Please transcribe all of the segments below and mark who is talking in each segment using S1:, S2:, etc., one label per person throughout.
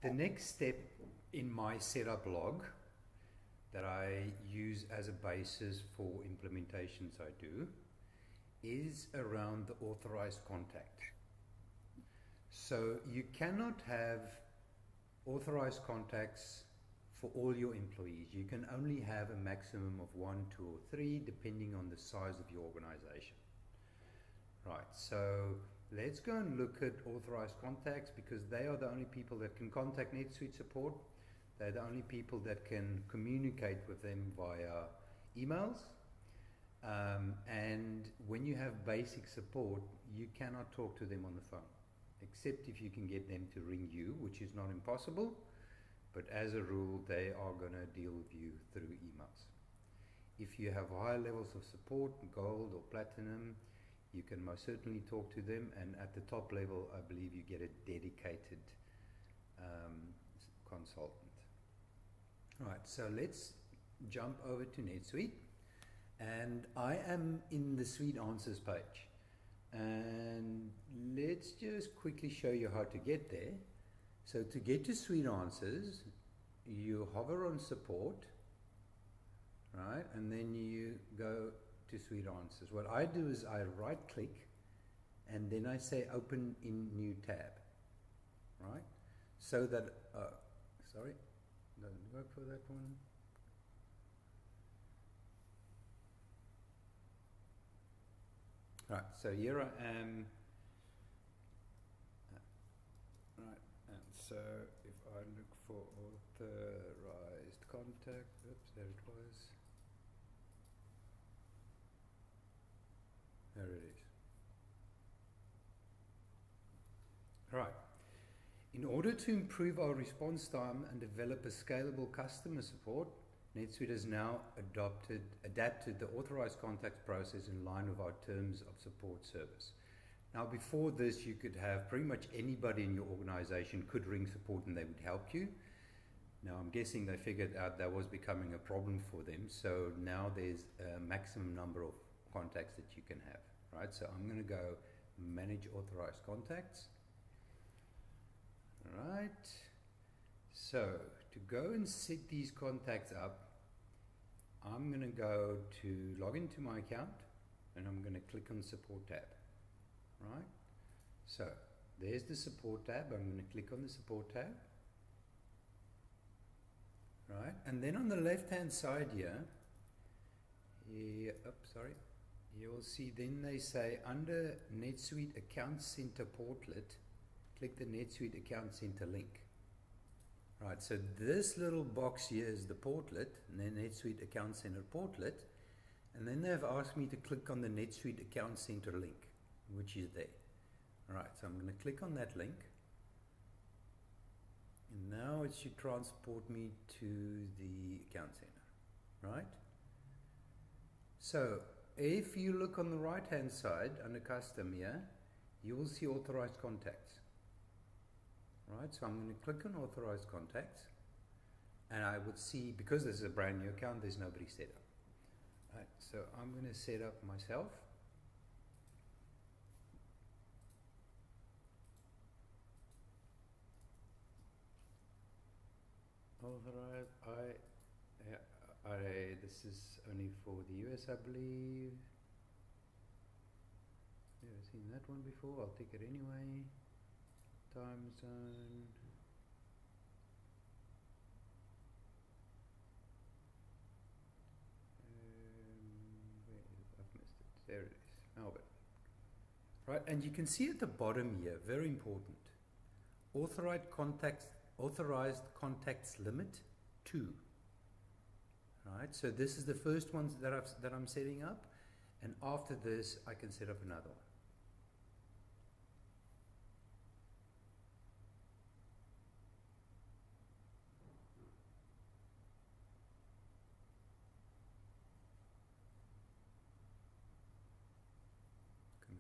S1: The next step in my setup log that I use as a basis for implementations I do is around the authorized contact. So you cannot have authorized contacts for all your employees. You can only have a maximum of 1, 2, or 3 depending on the size of your organization. Right, so let's go and look at authorized contacts, because they are the only people that can contact NetSuite support. They're the only people that can communicate with them via emails. And when you have basic support, you cannot talk to them on the phone, except if you can get them to ring you, which is not impossible. But as a rule, they are going to deal with you through emails. If you have higher levels of support, gold or platinum, you can most certainly talk to them. And at the top level, I believe you get a dedicated consultant. Right, so let's jump over to NetSuite. And I am in the Suite Answers page. And let's just quickly show you how to get there. So to get to Suite Answers, you hover on Support, right? And then you go to Suite Answers. What I do is I right click and then I say Open in New Tab, right? So that, sorry, doesn't work for that one. Right, so here I am. Right, and so if I look for authorized contact, oops, there it was. There it is. Right. In order to improve our response time and develop a scalable customer support, NetSuite has now adapted the authorized contacts process in line with our terms of support service. Now, before this, you could have pretty much anybody in your organization could ring support and they would help you. Now, I'm guessing they figured out that was becoming a problem for them. So now there's a maximum number of contacts that you can have, right? So I'm going to go Manage Authorized Contacts. All right. So to go and set these contacts up, I'm going to go to log into my account and I'm going to click on Support tab. Right. So there's the Support tab. I'm going to click on the Support tab. Right. And then on the left hand side here, you will see then they say under NetSuite Account Center Portlet, click the NetSuite Account Center link. Right, so this little box here is the portlet, and then NetSuite Account Center Portlet, and then they've asked me to click on the NetSuite Account Center link, which is there. Alright, so I'm going to click on that link, and now it should transport me to the Account Center, right? So, if you look on the right hand side under Custom here, you will see Authorized Contacts. Right, so I'm going to click on Authorized Contacts, and I would see, because this is a brand new account, there's nobody set up. Right, so I'm going to set up myself. Authorized, this is only for the US, I believe. Never seen that one before, I'll take it anyway. Time zone. I've missed it. There it is. Melbourne. Right, and you can see at the bottom here, very important. Authorized contacts limit 2. Right, so this is the first one that I'm setting up, and after this I can set up another one.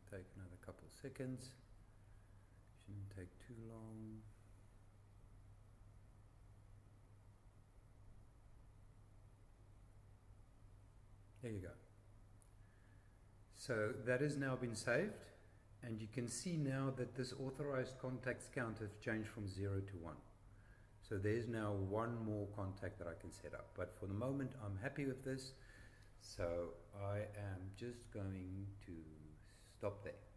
S1: Take another couple of seconds. Shouldn't take too long. There you go. So that has now been saved, and you can see now that this authorized contacts count has changed from 0 to 1. So there's now one more contact that I can set up. But for the moment, I'm happy with this. So I am just going to stop there.